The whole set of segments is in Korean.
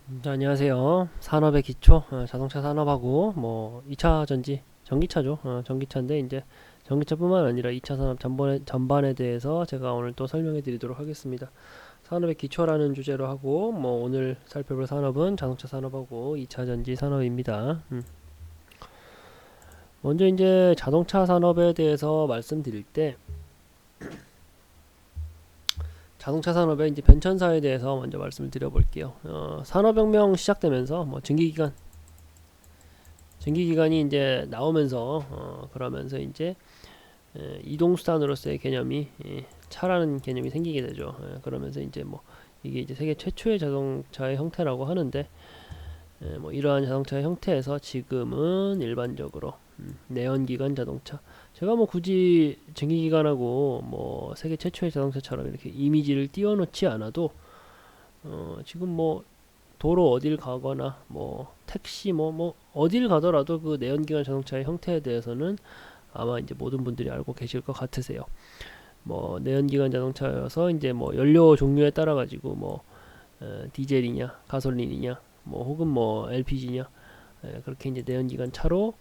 안녕하세요. 산업의 기초, 자동차 산업하고 뭐 2차 전지, 전기차죠. 전기차인데 이제 전기차뿐만 아니라 2차 산업 전반에 대해서 제가 오늘 또 설명해 드리도록 하겠습니다. 산업의 기초라는 주제로 하고 뭐 오늘 살펴볼 산업은 자동차 산업하고 2차 전지 산업입니다. 먼저 이제 자동차 산업에 대해서 말씀드릴 때 자동차 산업의 이제 변천사에 대해서 먼저 말씀을 드려볼게요. 산업혁명 시작되면서 뭐 증기기관이 이제 나오면서 그러면서 이제 이동수단으로서의 개념이 차라는 개념이 생기게 되죠. 그러면서 이제 뭐 이게 이제 세계 최초의 자동차의 형태라고 하는데 뭐 이러한 자동차의 형태에서 지금은 일반적으로 내연기관 자동차, 제가 뭐 굳이 증기기관하고 뭐 세계 최초의 자동차처럼 이렇게 이미지를 띄워놓지 않아도 지금 뭐 도로 어딜 가거나 뭐 택시 뭐 어딜 가더라도 그 내연기관 자동차의 형태에 대해서는 아마 이제 모든 분들이 알고 계실 것 같으세요. 뭐 내연기관 자동차여서 이제 뭐 연료 종류에 따라 가지고 뭐 디젤이냐 가솔린이냐 뭐 혹은 뭐 LPG냐, 그렇게 이제 내연기관 차로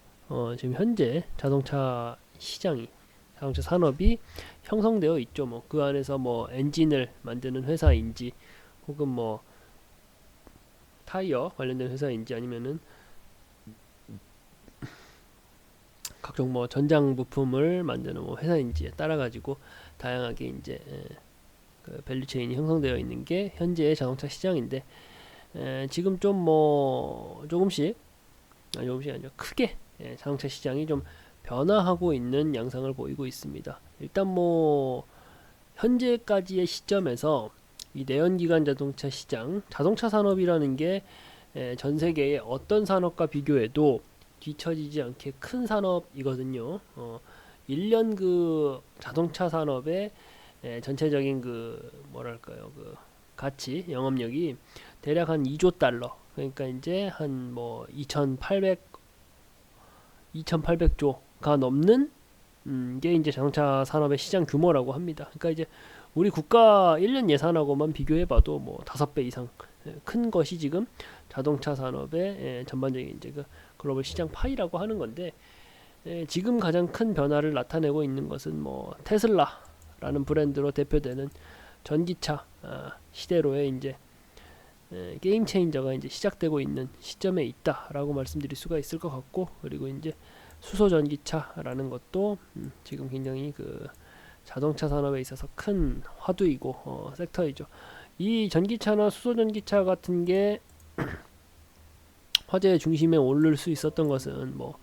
지금 현재 자동차 시장이, 자동차 산업이 형성되어 있죠. 뭐 그 안에서 뭐 엔진을 만드는 회사인지 혹은 뭐 타이어 관련된 회사인지 아니면은 각종 뭐 전장 부품을 만드는 뭐 회사인지에 따라 가지고 다양하게 이제 그 밸류체인이 형성되어 있는 게 현재의 자동차 시장인데, 지금 좀 뭐 조금씩 아니죠, 크게 자동차 시장이 좀 변화하고 있는 양상을 보이고 있습니다. 일단 뭐 현재까지의 시점에서 이 내연기관 자동차 시장, 자동차 산업이라는 게 전 세계의 어떤 산업과 비교해도 뒤처지지 않게 큰 산업이거든요. 1년 그 자동차 산업의 전체적인 그 뭐랄까요, 그 가치, 영업력이 대략 한 2조 달러. 그러니까 이제 한 뭐 2,800조가 넘는 게 이제 자동차 산업의 시장 규모라고 합니다. 그러니까 이제 우리 국가 1년 예산하고만 비교해봐도 뭐 5배 이상 큰 것이 지금 자동차 산업의 전반적인 이제 그 글로벌 시장 파이라고 하는 건데, 지금 가장 큰 변화를 나타내고 있는 것은 뭐 테슬라라는 브랜드로 대표되는 전기차 시대로의 이제 게임 체인저가 이제 시작되고 있는 시점에 있다라고 말씀드릴 수가 있을 것 같고, 그리고 이제 수소 전기차라는 것도 지금 굉장히 그 자동차 산업에 있어서 큰 화두이고 섹터이죠. 이 전기차나 수소 전기차 같은 게 화제의 중심에 오를 수 있었던 것은 뭐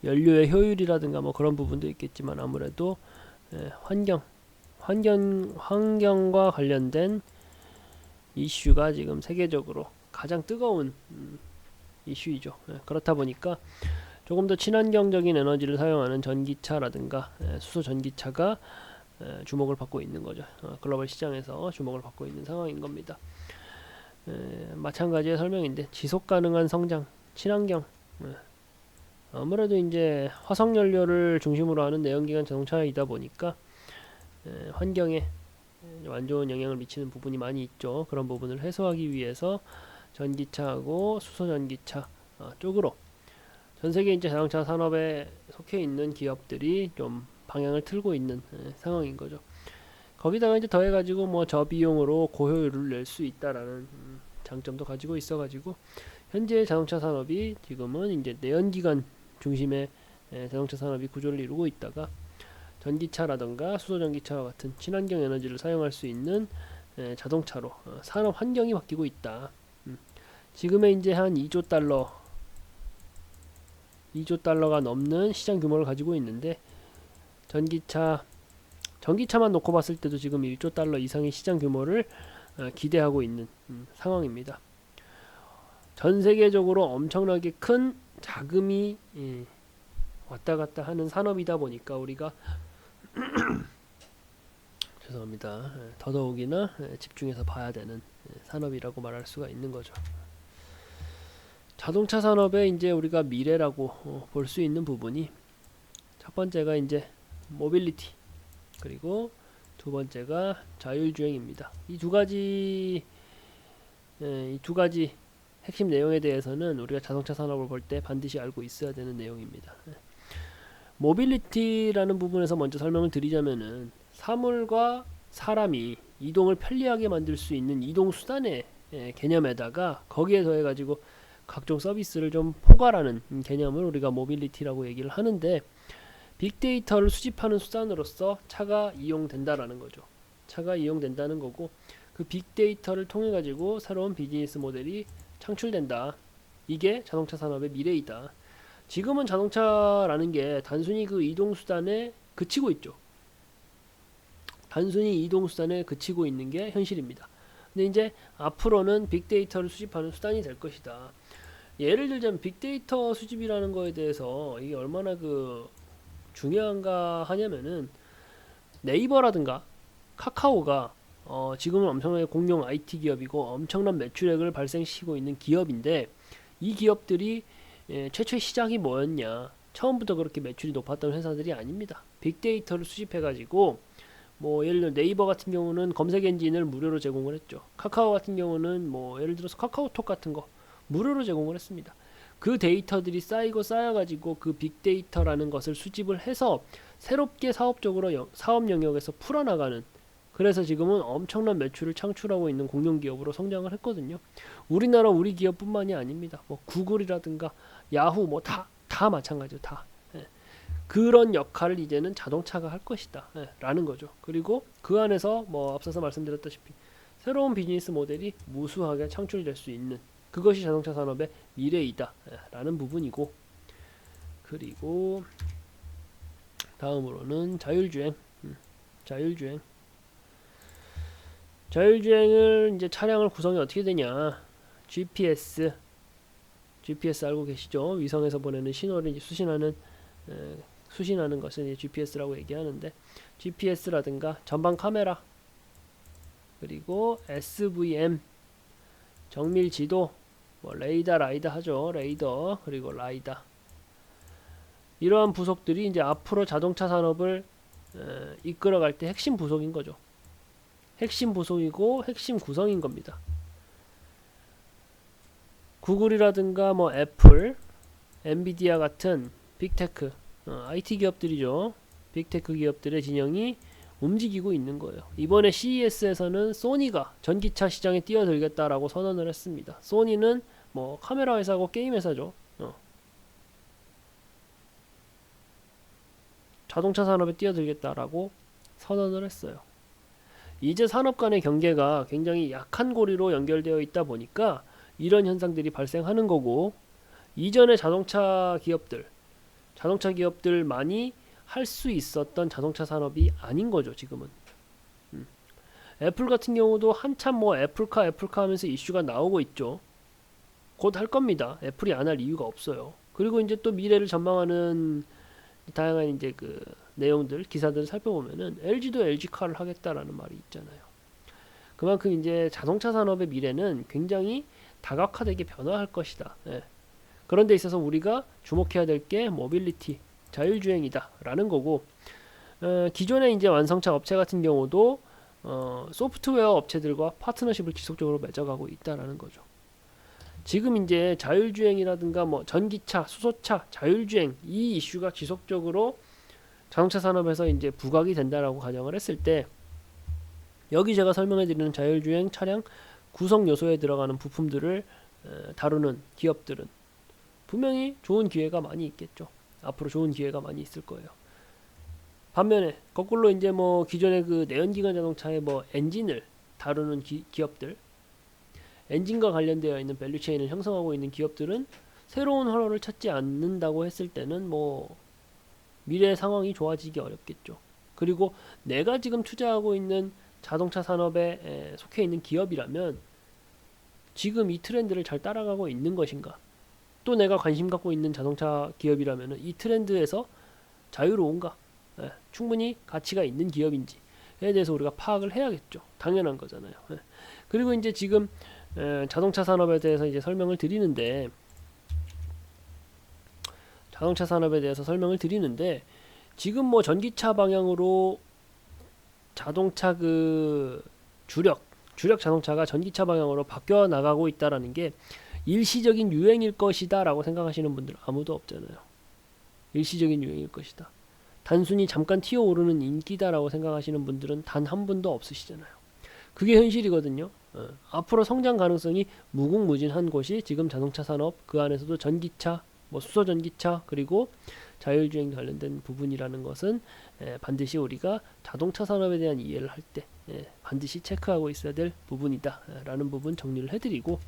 연료의 효율이라든가 뭐 그런 부분도 있겠지만, 아무래도 환경과 관련된 이슈가 지금 세계적으로 가장 뜨거운 이슈이죠. 그렇다 보니까 조금 더 친환경적인 에너지를 사용하는 전기차라든가 수소 전기차가 주목을 받고 있는 거죠. 글로벌 시장에서 주목을 받고 있는 상황인 겁니다. 마찬가지의 설명인데, 지속 가능한 성장, 친환경, 아무래도 이제 화석 연료를 중심으로 하는 내연기관 자동차이다 보니까 환경에 안 좋은 영향을 미치는 부분이 많이 있죠. 그런 부분을 해소하기 위해서 전기차하고 수소 전기차 쪽으로 전 세계 이제 자동차 산업에 속해 있는 기업들이 좀 방향을 틀고 있는 상황인 거죠. 거기다가 이제 더해가지고 뭐 저비용으로 고효율을 낼 수 있다라는 장점도 가지고 있어가지고 현재 자동차 산업이 지금은 이제 내연기관 중심의 자동차 산업이 구조를 이루고 있다가 전기차라던가 수소전기차와 같은 친환경 에너지를 사용할 수 있는 자동차로 산업 환경이 바뀌고 있다. 지금의 이제 한 2조 달러가 넘는 시장 규모를 가지고 있는데, 전기차만 놓고 봤을 때도 지금 1조 달러 이상의 시장 규모를 기대하고 있는 상황입니다. 전 세계적으로 엄청나게 큰 자금이 왔다 갔다 하는 산업이다 보니까 우리가 죄송합니다. 더더욱이나 집중해서 봐야 되는 산업이라고 말할 수가 있는 거죠. 자동차 산업의 이제 우리가 미래라고 볼 수 있는 부분이, 첫 번째가 이제 모빌리티, 그리고 두 번째가 자율주행입니다. 이 두 가지 핵심 내용에 대해서는 우리가 자동차 산업을 볼 때 반드시 알고 있어야 되는 내용입니다. 모빌리티라는 부분에서 먼저 설명을 드리자면은 사물과 사람이 이동을 편리하게 만들 수 있는 이동 수단의 개념에다가 거기에 더해 가지고 각종 서비스를 좀 포괄하는 개념을 우리가 모빌리티라고 얘기를 하는데, 빅데이터를 수집하는 수단으로서 차가 이용된다라는 거죠. 차가 이용된다는 거고, 그 빅데이터를 통해 가지고 새로운 비즈니스 모델이 창출된다. 이게 자동차 산업의 미래이다. 지금은 자동차라는 게 단순히 그 이동수단에 그치고 있죠. 단순히 이동수단에 그치고 있는 게 현실입니다. 근데 이제 앞으로는 빅데이터를 수집하는 수단이 될 것이다. 예를 들자면 빅데이터 수집이라는 거에 대해서 이게 얼마나 그 중요한가 하냐면은, 네이버라든가 카카오가 지금은 엄청나게 공룡 IT 기업이고 엄청난 매출액을 발생시키고 있는 기업인데, 이 기업들이 최초의 시작이 뭐였냐, 처음부터 그렇게 매출이 높았던 회사들이 아닙니다. 빅데이터를 수집해가지고 뭐 예를 들어 네이버 같은 경우는 검색 엔진을 무료로 제공을 했죠. 카카오 같은 경우는 뭐 예를 들어서 카카오톡 같은 거 무료로 제공을 했습니다. 그 데이터들이 쌓이고 쌓여가지고 그 빅데이터라는 것을 수집을 해서 새롭게 사업적으로 사업 영역에서 풀어나가는, 그래서 지금은 엄청난 매출을 창출하고 있는 공룡 기업으로 성장을 했거든요. 우리나라 우리 기업뿐만이 아닙니다. 뭐 구글이라든가 야후 뭐 다 마찬가지죠. 다. 그런 역할을 이제는 자동차가 할 것이다 라는 거죠. 그리고 그 안에서 뭐 앞서서 말씀드렸다시피 새로운 비즈니스 모델이 무수하게 창출될 수 있는, 그것이 자동차 산업의 미래이다 라는 부분이고, 그리고 다음으로는 자율주행. 자율주행을 이제 차량을 구성이 어떻게 되냐, GPS 알고 계시죠? 위성에서 보내는 신호를 이제 수신하는 것을 이제 GPS라고 얘기하는데, GPS라든가 전방 카메라, 그리고 SVM, 정밀 지도, 뭐 레이더, 라이다 하죠. 레이더, 그리고 라이다. 이러한 부속들이 이제 앞으로 자동차 산업을 이끌어갈 때 핵심 부속인 거죠. 핵심 부속이고 핵심 구성인 겁니다. 구글이라든가 뭐 애플, 엔비디아 같은 빅테크, IT 기업들이죠. 빅테크 기업들의 진영이 움직이고 있는 거예요. 이번에 CES에서는 소니가 전기차 시장에 뛰어들겠다라고 선언을 했습니다. 소니는 뭐 카메라 회사고 게임 회사죠. 자동차 산업에 뛰어들겠다라고 선언을 했어요. 이제 산업 간의 경계가 굉장히 약한 고리로 연결되어 있다 보니까 이런 현상들이 발생하는 거고, 이전에 자동차 기업들만이 할 수 있었던 자동차 산업이 아닌 거죠. 지금은 애플 같은 경우도 한참 뭐 애플카 하면서 이슈가 나오고 있죠. 곧 할 겁니다. 애플이 안 할 이유가 없어요. 그리고 이제 또 미래를 전망하는 다양한 이제 그 내용들, 기사들을 살펴보면은 LG도 LG카를 하겠다라는 말이 있잖아요. 그만큼 이제 자동차 산업의 미래는 굉장히 다각화되게 변화할 것이다. 그런 데 있어서 우리가 주목해야 될 게 모빌리티, 자율주행이다 라는 거고, 기존의 이제 완성차 업체 같은 경우도 소프트웨어 업체들과 파트너십을 지속적으로 맺어가고 있다라는 거죠. 지금 이제 자율주행이라든가 뭐 전기차, 수소차, 자율주행, 이 이슈가 지속적으로 자동차 산업에서 이제 부각이 된다라고 가정을 했을 때, 여기 제가 설명해 드리는 자율주행 차량 구성 요소에 들어가는 부품들을 다루는 기업들은 분명히 좋은 기회가 많이 있겠죠. 앞으로 좋은 기회가 많이 있을 거예요. 반면에 거꾸로 이제 뭐 기존의 그 내연기관 자동차의 뭐 엔진을 다루는 기업들, 엔진과 관련되어 있는 밸류체인을 형성하고 있는 기업들은 새로운 활로를 찾지 않는다고 했을 때는 뭐 미래의 상황이 좋아지기 어렵겠죠. 그리고 내가 지금 투자하고 있는 자동차 산업에 속해 있는 기업이라면 지금 이 트렌드를 잘 따라가고 있는 것인가, 또 내가 관심 갖고 있는 자동차 기업이라면 이 트렌드에서 자유로운가, 충분히 가치가 있는 기업인지에 대해서 우리가 파악을 해야겠죠. 당연한 거잖아요. 그리고 이제 지금 자동차 산업에 대해서 이제 설명을 드리는데, 지금 뭐 전기차 방향으로 자동차 그 주력 자동차가 전기차 방향으로 바뀌어 나가고 있다라는 게 일시적인 유행일 것이다 라고 생각하시는 분들 아무도 없잖아요. 일시적인 유행일 것이다. 단순히 잠깐 튀어오르는 인기다 라고 생각하시는 분들은 단 한 분도 없으시잖아요. 그게 현실이거든요. 앞으로 성장 가능성이 무궁무진한 곳이 지금 자동차 산업, 그 안에서도 전기차, 뭐 수소전기차, 그리고 자율주행 관련된 부분이라는 것은 반드시 우리가 자동차 산업에 대한 이해를 할 때 반드시 체크하고 있어야 될 부분이다 라는 부분 정리를 해드리고,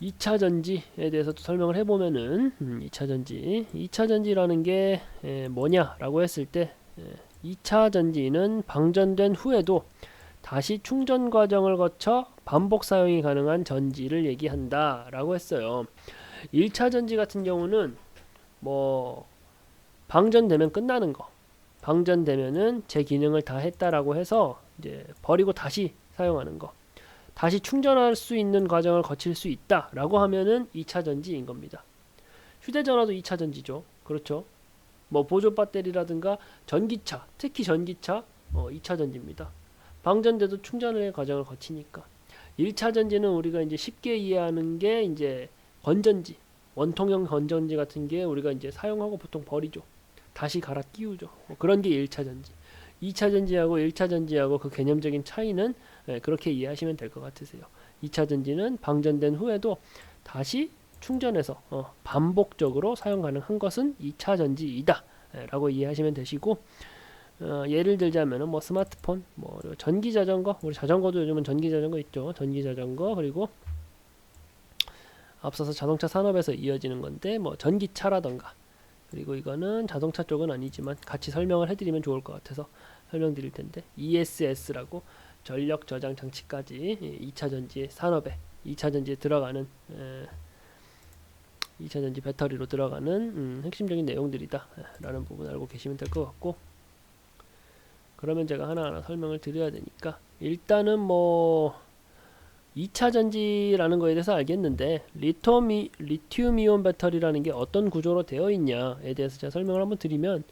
2차 전지에 대해서도 설명을 해보면은 2차 전지라는 게 뭐냐라고 했을 때 2차 전지는 방전된 후에도 다시 충전 과정을 거쳐 반복 사용이 가능한 전지를 얘기한다 라고 했어요. 1차 전지 같은 경우는 뭐 방전되면 끝나는 거, 방전되면은 제 기능을 다 했다라고 해서 이제 버리고 다시 사용하는 거, 다시 충전할 수 있는 과정을 거칠 수 있다 라고 하면은 2차 전지인 겁니다. 휴대전화도 2차 전지죠. 그렇죠. 뭐 보조 배터리라든가 전기차, 특히 전기차 2차 전지입니다. 방전돼도 충전의 과정을 거치니까. 1차 전지는 우리가 이제 쉽게 이해하는 게 이제 건전지, 원통형 건전지 같은 게 우리가 이제 사용하고 보통 버리죠. 다시 갈아 끼우죠. 뭐 그런 게 1차 전지. 2차 전지하고 1차 전지하고 그 개념적인 차이는 그렇게 이해하시면 될 것 같으세요. 2차 전지는 방전된 후에도 다시 충전해서 반복적으로 사용 가능한 것은 2차 전지이다 라고 이해하시면 되시고, 예를 들자면은 뭐 스마트폰, 뭐 전기 자전거, 우리 자전거도 요즘은 전기 자전거 있죠. 전기 자전거, 그리고 앞서서 자동차 산업에서 이어지는 건데 뭐 전기차라던가, 그리고 이거는 자동차 쪽은 아니지만 같이 설명을 해드리면 좋을 것 같아서 설명드릴 텐데, ESS라고 전력 저장 장치까지 2차 전지 산업에 2차 전지에 들어가는 2차 전지 배터리로 들어가는 핵심적인 내용들이다 라는 부분 알고 계시면 될 것 같고, 그러면 제가 하나하나 설명을 드려야 되니까 일단은 뭐 2차 전지라는 거에 대해서 알겠는데, 리튬 이온 배터리라는 게 어떤 구조로 되어 있냐에 대해서 제가 설명을 한번 드리면,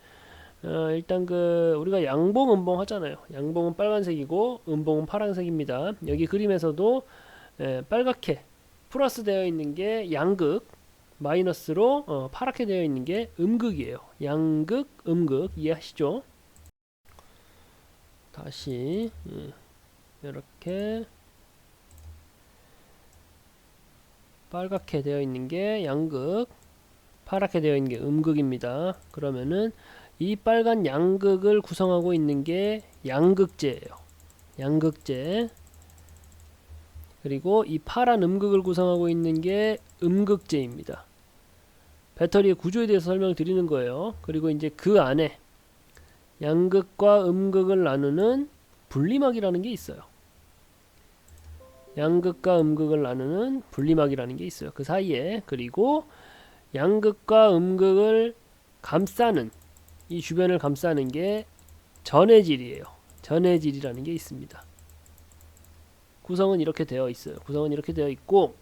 일단 그 우리가 양봉 음봉 하잖아요. 양봉은 빨간색이고 음봉은 파란색입니다. 여기 그림에서도 빨갛게 플러스 되어 있는 게 양극, 마이너스로 파랗게 되어 있는 게 음극이에요. 양극, 음극 이해하시죠? 다시 이렇게 빨갛게 되어 있는 게 양극, 파랗게 되어 있는 게 음극입니다. 그러면은 이 빨간 양극을 구성하고 있는 게 양극재예요. 양극재. 그리고 이 파란 음극을 구성하고 있는 게 음극재입니다. 배터리의 구조에 대해서 설명을 드리는 거예요. 그리고 이제 그 안에 양극과 음극을 나누는 분리막이라는 게 있어요. 양극과 음극을 나누는 분리막이라는 게 있어요. 그 사이에. 그리고 양극과 음극을 감싸는, 이 주변을 감싸는 게 전해질이에요. 전해질이라는 게 있습니다. 구성은 이렇게 되어 있어요. 구성은 이렇게 되어 있고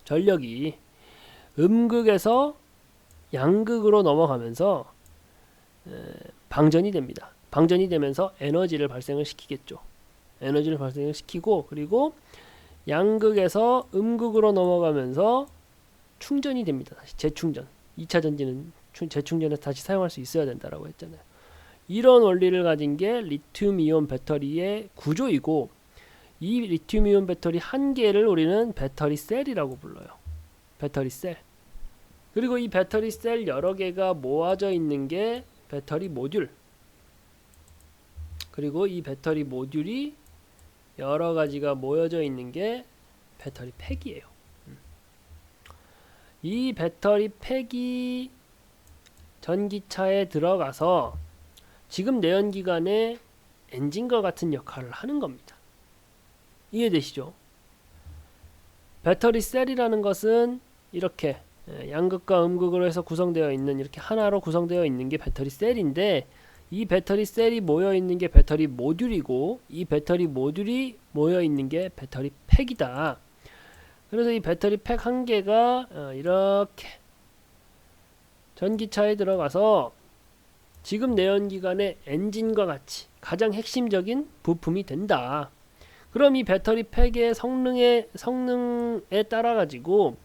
전력이 음극에서 양극으로 넘어가면서 방전이 됩니다. 방전이 되면서 에너지를 발생을 시키겠죠. 에너지를 발생을 시키고, 그리고 양극에서 음극으로 넘어가면서 충전이 됩니다. 다시 재충전. 2차 전지는 재충전해서 다시 사용할 수 있어야 된다라고 했잖아요. 이런 원리를 가진 게 리튬이온 배터리의 구조이고, 이 리튬이온 배터리 한 개를 우리는 배터리 셀이라고 불러요. 배터리 셀. 그리고 이 배터리 셀 여러 개가 모아져 있는 게 배터리 모듈. 그리고 이 배터리 모듈이 여러 가지가 모여져 있는 게 배터리 팩이에요. 이 배터리 팩이 전기차에 들어가서 지금 내연기관의 엔진과 같은 역할을 하는 겁니다. 이해되시죠? 배터리 셀이라는 것은 이렇게 양극과 음극으로 해서 구성되어 있는, 이렇게 하나로 구성되어 있는 게 배터리 셀인데, 이 배터리 셀이 모여 있는 게 배터리 모듈이고, 이 배터리 모듈이 모여 있는 게 배터리 팩이다. 그래서 이 배터리 팩 한 개가 이렇게 전기차에 들어가서 지금 내연기관의 엔진과 같이 가장 핵심적인 부품이 된다. 그럼 이 배터리 팩의 성능에 따라 가지고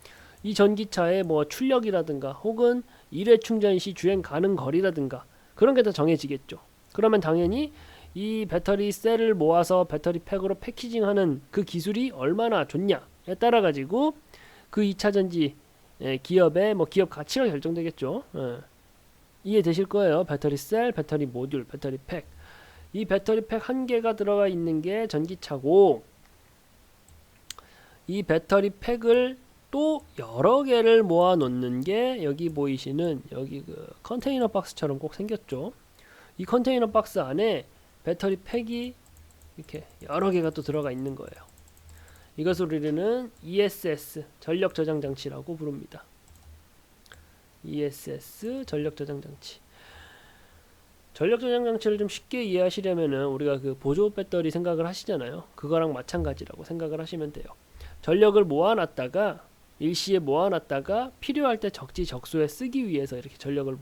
이 전기차의 뭐 출력이라든가 혹은 일회 충전 시 주행 가능 거리라든가 그런 게 다 정해지겠죠. 그러면 당연히 이 배터리 셀을 모아서 배터리 팩으로 패키징하는 그 기술이 얼마나 좋냐에 따라 가지고 그 2차전지 기업의 뭐 기업 가치가 결정되겠죠. 이해되실 거예요. 배터리 셀, 배터리 모듈, 배터리 팩. 이 배터리 팩 한 개가 들어가 있는 게 전기차고, 이 배터리 팩을 또 여러 개를 모아 놓는 게 여기 보이시는 여기 그 컨테이너 박스처럼 꼭 생겼죠. 이 컨테이너 박스 안에 배터리 팩이 이렇게 여러 개가 또 들어가 있는 거예요. 이것을 우리는 ESS 전력 저장 장치라고 부릅니다. ESS 전력 저장 장치. 전력 저장 장치를 좀 쉽게 이해하시려면은 우리가 그 보조 배터리 생각을 하시잖아요. 그거랑 마찬가지라고 생각을 하시면 돼요. 전력을 모아놨다가 일시에 모아놨다가 필요할 때 적지적소에 쓰기 위해서 이렇게 전력을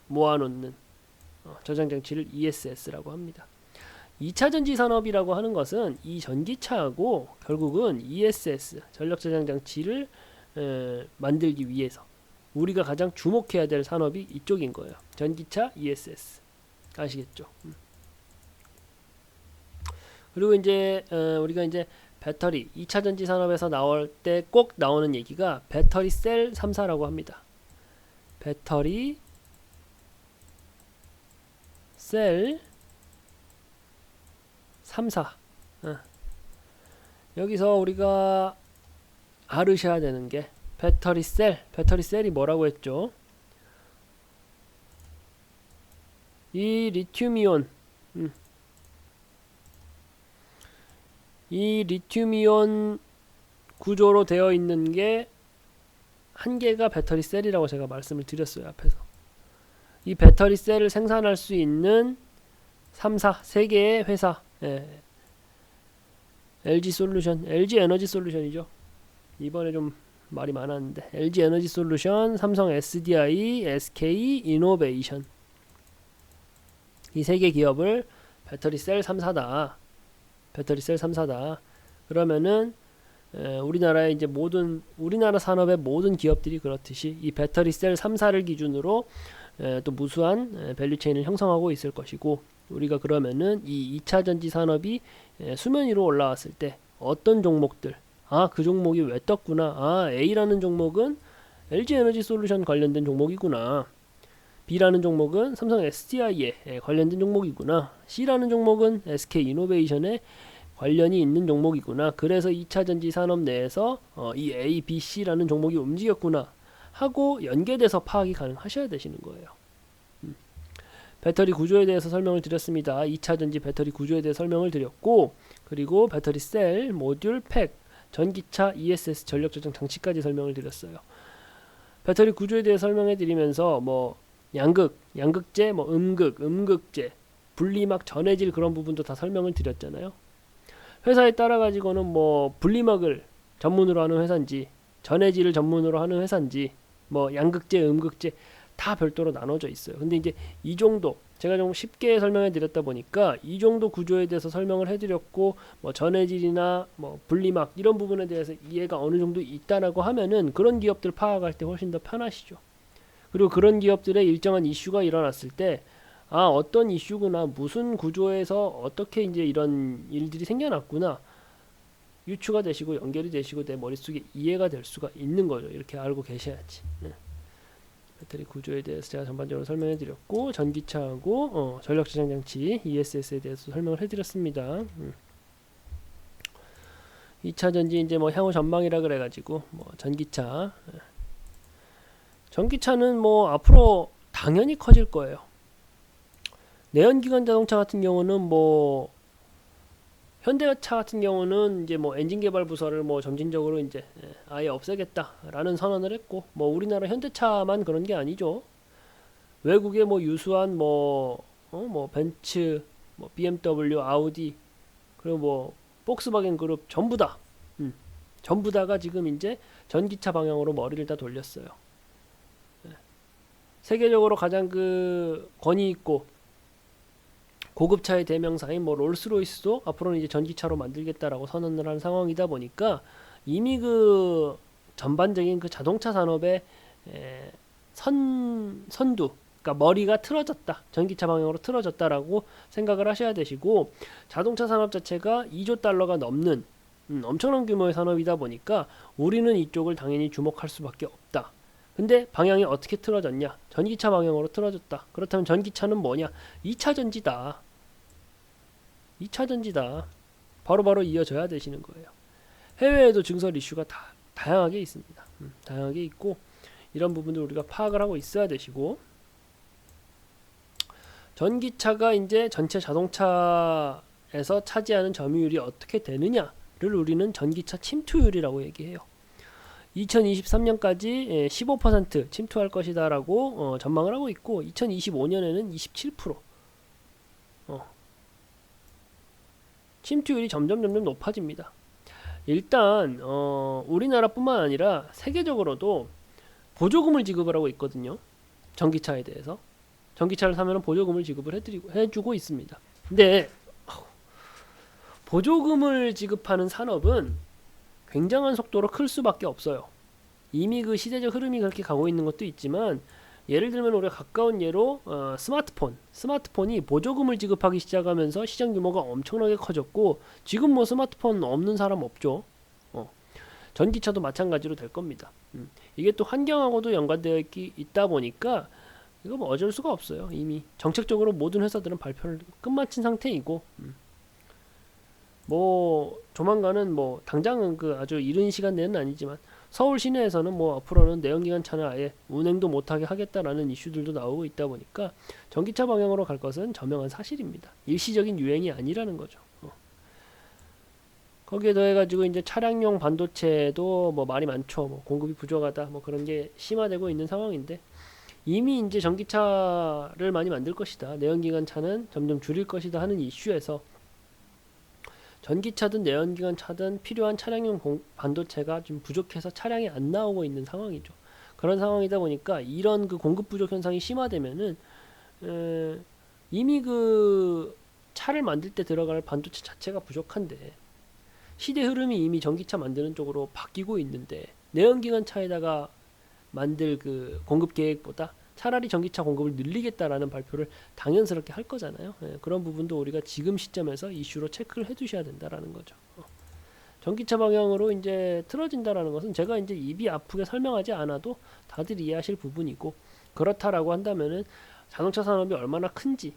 모아놓는 저장 장치를 ESS라고 합니다. 2차 전지 산업이라고 하는 것은 이 전기차하고 결국은 ESS 전력 저장 장치를 만들기 위해서 우리가 가장 주목해야 될 산업이 이쪽인 거예요. 전기차 ESS. 아시겠죠? 그리고 이제 우리가 이제 배터리 2차 전지 산업에서 나올 때 꼭 나오는 얘기가 배터리 셀 3사라고 합니다. 배터리 셀 3사. 여기서 우리가 알으셔야 되는 게 배터리 셀이 뭐라고 했죠? 이 리튬이온, 이 리튬이온 구조로 되어 있는 게 한 개가 배터리 셀이라고 제가 말씀을 드렸어요, 앞에서. 이 배터리 셀을 생산할 수 있는 3사, 3개의 회사, LG 솔루션, LG 에너지 솔루션이죠. 이번에 좀 말이 많았는데, LG 에너지 솔루션, 삼성 SDI, SK 이노베이션. 이 3개 기업을 배터리 셀 3사다. 배터리 셀 3사다. 그러면은 우리나라의 이제 우리나라 산업의 모든 기업들이 그렇듯이 이 배터리 셀 3사를 기준으로 또 무수한 밸류체인을 형성하고 있을 것이고, 우리가 그러면은 이 2차 전지 산업이 수면 위로 올라왔을 때 어떤 종목들, 그 종목이 왜 떴구나, A라는 종목은 LG 에너지 솔루션 관련된 종목이구나, B라는 종목은 삼성 SDI에 관련된 종목이구나, C라는 종목은 SK 이노베이션에 관련이 있는 종목이구나, 그래서 2차 전지 산업 내에서 이 A, B, C라는 종목이 움직였구나 하고 연계돼서 파악이 가능하셔야 되시는 거예요. 배터리 구조에 대해서 설명을 드렸습니다. 2차 전지 배터리 구조에 대해 설명을 드렸고, 그리고 배터리 셀, 모듈, 팩, 전기차, ESS 전력 저장 장치까지 설명을 드렸어요. 배터리 구조에 대해 설명해 드리면서 뭐 양극재, 뭐 음극재, 분리막, 전해질 그런 부분도 다 설명을 드렸잖아요. 회사에 따라 가지고는 뭐 분리막을 전문으로 하는 회사인지 전해질을 전문으로 하는 회사인지 뭐 양극재, 음극재 다 별도로 나눠져 있어요. 근데 이제 이 정도 제가 좀 쉽게 설명해 드렸다 보니까 이 정도 구조에 대해서 설명을 해 드렸고, 뭐 전해질이나 뭐 분리막 이런 부분에 대해서 이해가 어느 정도 있다라고 하면은 그런 기업들 파악할 때 훨씬 더 편하시죠. 그리고 그런 기업들의 일정한 이슈가 일어났을 때 어떤 이슈구나, 무슨 구조에서 어떻게 이제 이런 일들이 생겨났구나, 유추가 되시고 연결이 되시고 내 머릿속에 이해가 될 수가 있는 거죠. 이렇게 알고 계셔야지. 배터리 구조에 대해서 제가 전반적으로 설명해 드렸고, 전기차하고 전력 저장 장치 ESS에 대해서 설명을 해 드렸습니다. 2차 전지 이제 뭐 향후 전망이라 그래 가지고 뭐 전기차는 뭐 앞으로 당연히 커질 거예요. 내연기관 자동차 같은 경우는 뭐 현대차 같은 경우는 이제 뭐 엔진 개발 부서를 뭐 점진적으로 이제 아예 없애겠다라는 선언을 했고, 뭐 우리나라 현대차만 그런 게 아니죠. 외국의 뭐 유수한 뭐 벤츠, 뭐 BMW, 아우디, 그리고 뭐 폭스바겐 그룹 전부 다가 지금 이제 전기차 방향으로 머리를 다 돌렸어요. 세계적으로 가장 그 권위 있고 고급차의 대명사인 뭐 롤스로이스도 앞으로는 이제 전기차로 만들겠다라고 선언을 한 상황이다 보니까 이미 그 전반적인 그 자동차 산업의 선두, 그러니까 머리가 틀어졌다, 전기차 방향으로 틀어졌다라고 생각을 하셔야 되시고, 자동차 산업 자체가 2조 달러가 넘는 엄청난 규모의 산업이다 보니까 우리는 이쪽을 당연히 주목할 수밖에 없다. 근데 방향이 어떻게 틀어졌냐? 전기차 방향으로 틀어졌다. 그렇다면 전기차는 뭐냐? 2차 전지다. 2차 전지다. 바로바로 이어져야 되시는 거예요. 해외에도 증설 이슈가 다 다양하게 있습니다. 다양하게 있고, 이런 부분들 우리가 파악을 하고 있어야 되시고, 전기차가 이제 전체 자동차에서 차지하는 점유율이 어떻게 되느냐를 우리는 전기차 침투율이라고 얘기해요. 2023년까지 15% 침투할 것이다 라고 전망을 하고 있고, 2025년에는 27%. 침투율이 점점 높아집니다. 일단 우리나라뿐만 아니라 세계적으로도 보조금을 지급을 하고 있거든요. 전기차에 대해서. 전기차를 사면 보조금을 지급을 해주고 있습니다. 근데 보조금을 지급하는 산업은 굉장한 속도로 클 수밖에 없어요. 이미 그 시대적 흐름이 그렇게 가고 있는 것도 있지만, 예를 들면 우리가 가까운 예로 스마트폰이 보조금을 지급하기 시작하면서 시장 규모가 엄청나게 커졌고, 지금 뭐 스마트폰 없는 사람 없죠. 전기차도 마찬가지로 될 겁니다. 이게 또 환경하고도 연관되어 있다 보니까 이거 뭐 어쩔 수가 없어요. 이미 정책적으로 모든 회사들은 발표를 끝마친 상태이고, 뭐 조만간은 뭐 당장은 그 아주 이른 시간 내는 아니지만 서울 시내에서는 뭐 앞으로는 내연기관 차는 아예 운행도 못하게 하겠다라는 이슈들도 나오고 있다 보니까 전기차 방향으로 갈 것은 저명한 사실입니다. 일시적인 유행이 아니라는 거죠. 거기에 더해가지고 이제 차량용 반도체도 뭐 말이 많죠. 뭐 공급이 부족하다, 뭐 그런 게 심화되고 있는 상황인데, 이미 이제 전기차를 많이 만들 것이다, 내연기관 차는 점점 줄일 것이다 하는 이슈에서 전기차든 내연기관 차든 필요한 차량용 반도체가 좀 부족해서 차량이 안 나오고 있는 상황이죠. 그런 상황이다 보니까 이런 그 공급 부족 현상이 심화되면은 이미 그 차를 만들 때 들어갈 반도체 자체가 부족한데, 시대 흐름이 이미 전기차 만드는 쪽으로 바뀌고 있는데, 내연기관 차에다가 만들 그 공급 계획보다 차라리 전기차 공급을 늘리겠다라는 발표를 당연스럽게 할 거잖아요. 그런 부분도 우리가 지금 시점에서 이슈로 체크를 해두셔야 된다라는 거죠. 전기차 방향으로 이제 틀어진다라는 것은 제가 이제 입이 아프게 설명하지 않아도 다들 이해하실 부분이고, 그렇다라고 한다면은 자동차 산업이 얼마나 큰지,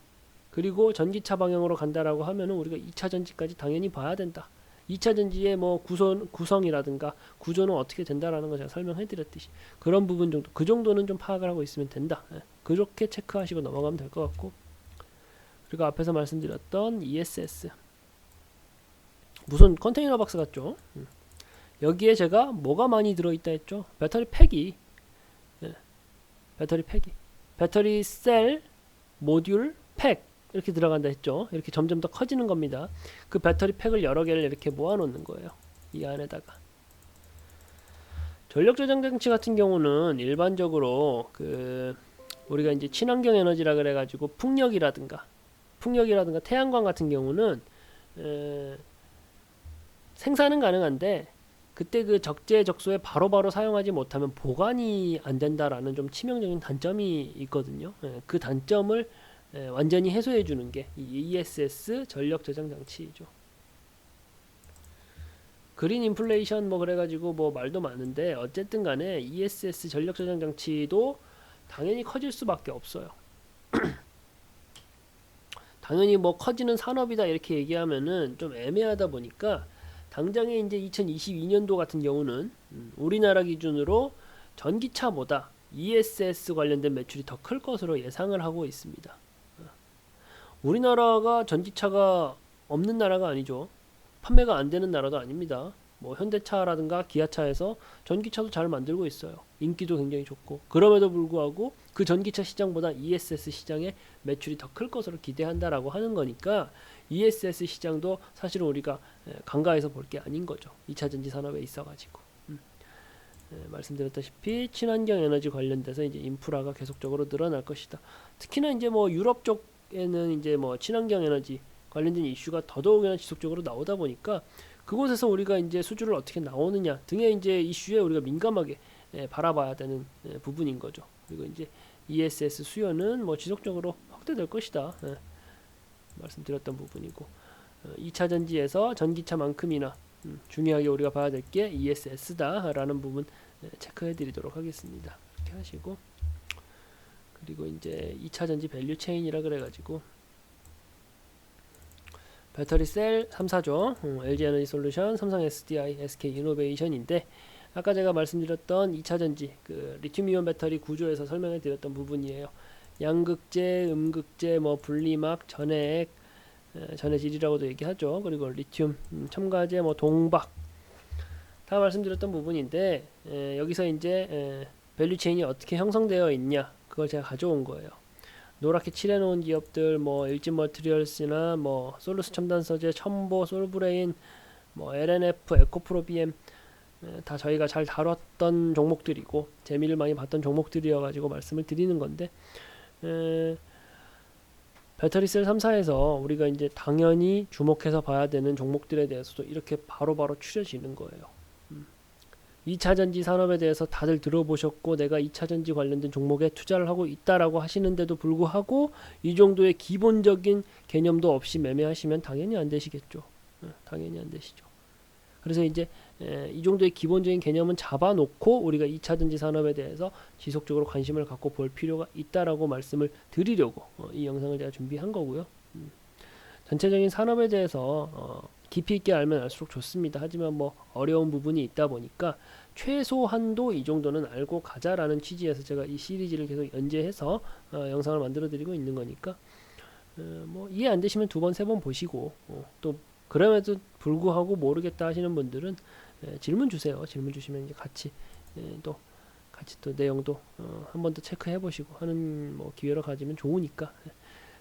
그리고 전기차 방향으로 간다라고 하면은 우리가 2차 전지까지 당연히 봐야 된다. 2차 전지의 뭐 구성이라든가 구조는 어떻게 된다라는 거 제가 설명해 드렸듯이 그런 부분 정도, 그 정도는 좀 파악을 하고 있으면 된다. 그렇게 체크하시고 넘어가면 될 것 같고, 그리고 앞에서 말씀드렸던 ESS, 무슨 컨테이너 박스 같죠? 여기에 제가 뭐가 많이 들어있다 했죠? 배터리 팩이, 배터리 셀, 모듈, 팩, 이렇게 들어간다 했죠. 이렇게 점점 더 커지는 겁니다. 그 배터리 팩을 여러 개를 이렇게 모아 놓는 거예요. 이 안에다가. 전력 저장 장치 같은 경우는 일반적으로 그 우리가 이제 친환경 에너지라 그래 가지고 풍력이라든가 태양광 같은 경우는 생산은 가능한데, 그때 그 적재적소에 바로바로 사용하지 못하면 보관이 안 된다라는 좀 치명적인 단점이 있거든요. 그 단점을 완전히 해소해 주는 게 이 ESS 전력 저장 장치이죠. 그린 인플레이션 뭐 그래가지고 뭐 말도 많은데, 어쨌든 간에 ESS 전력 저장 장치도 당연히 커질 수밖에 없어요. 당연히 뭐 커지는 산업이다 이렇게 얘기하면은 좀 애매하다 보니까, 당장에 이제 2022년도 같은 경우는 우리나라 기준으로 전기차보다 ESS 관련된 매출이 더 클 것으로 예상을 하고 있습니다. 우리나라가 전기차가 없는 나라가 아니죠. 판매가 안 되는 나라도 아닙니다. 뭐 현대차라든가 기아차에서 전기차도 잘 만들고 있어요. 인기도 굉장히 좋고, 그럼에도 불구하고 그 전기차 시장보다 ESS 시장의 매출이 더 클 것으로 기대한다라고 하는 거니까, ESS 시장도 사실은 우리가 간과해서 볼 게 아닌 거죠. 2차 전지 산업에 있어가지고. 말씀드렸다시피 친환경 에너지 관련돼서 이제 인프라가 계속적으로 늘어날 것이다. 특히나 이제 뭐 유럽 쪽 쪽에는 이제 뭐 친환경 에너지 관련된 이슈가 더더욱이나 지속적으로 나오다 보니까 그곳에서 우리가 이제 수주를 어떻게 나오느냐 등의 이제 이슈에 우리가 민감하게 바라봐야 되는 부분인 거죠. 그리고 이제 ESS 수요는 뭐 지속적으로 확대될 것이다. 말씀드렸던 부분이고 2차 전지에서 전기차만큼이나 중요하게 우리가 봐야 될 게 ESS다라는 부분 체크해 드리도록 하겠습니다. 이렇게 하시고 그리고 이제 2차 전지 밸류 체인이라 그래가지고 배터리 셀 3사죠. LG 에너지 솔루션, 삼성 SDI, SK 이노베이션인데 아까 제가 말씀드렸던 2차 전지 그 리튬 이온 배터리 구조에서 설명해 드렸던 부분이에요. 양극재, 음극재, 뭐 분리막, 전해액, 전해질이라고도 얘기하죠. 그리고 리튬, 첨가제, 뭐 동박 다 말씀드렸던 부분인데 여기서 이제 밸류 체인이 어떻게 형성되어 있냐 그걸 제가 가져온 거예요. 노랗게 칠해놓은 기업들 뭐 일진 머티리얼스나 뭐 솔루스 첨단 소재, 첨보, 솔브레인, 뭐 LNF, 에코프로 BM 다 저희가 잘 다뤘던 종목들이고 재미를 많이 봤던 종목들이어가지고 말씀을 드리는 건데 배터리셀 3사에서 우리가 이제 당연히 주목해서 봐야 되는 종목들에 대해서도 이렇게 바로바로 추려지는 거예요. 2차전지 산업에 대해서 다들 들어보셨고 내가 2차전지 관련된 종목에 투자를 하고 있다라고 하시는데도 불구하고 이 정도의 기본적인 개념도 없이 매매하시면 당연히 안 되시겠죠. 당연히 안 되시죠. 그래서 이제 이 정도의 기본적인 개념은 잡아놓고 우리가 2차전지 산업에 대해서 지속적으로 관심을 갖고 볼 필요가 있다라고 말씀을 드리려고 이 영상을 제가 준비한 거고요. 전체적인 산업에 대해서 깊이 있게 알면 알수록 좋습니다. 하지만 뭐 어려운 부분이 있다 보니까 최소한도 이 정도는 알고 가자라는 취지에서 제가 이 시리즈를 계속 연재해서 영상을 만들어 드리고 있는 거니까 뭐 이해 안 되시면 두 번, 세 번 보시고 또 그럼에도 불구하고 모르겠다 하시는 분들은 질문 주세요. 질문 주시면 이제 같이 또 내용도 한 번 더 체크해 보시고 하는 뭐 기회를 가지면 좋으니까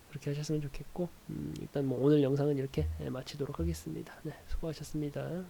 그렇게 하셨으면 좋겠고 일단 뭐 오늘 영상은 이렇게 마치도록 하겠습니다. 네, 수고하셨습니다.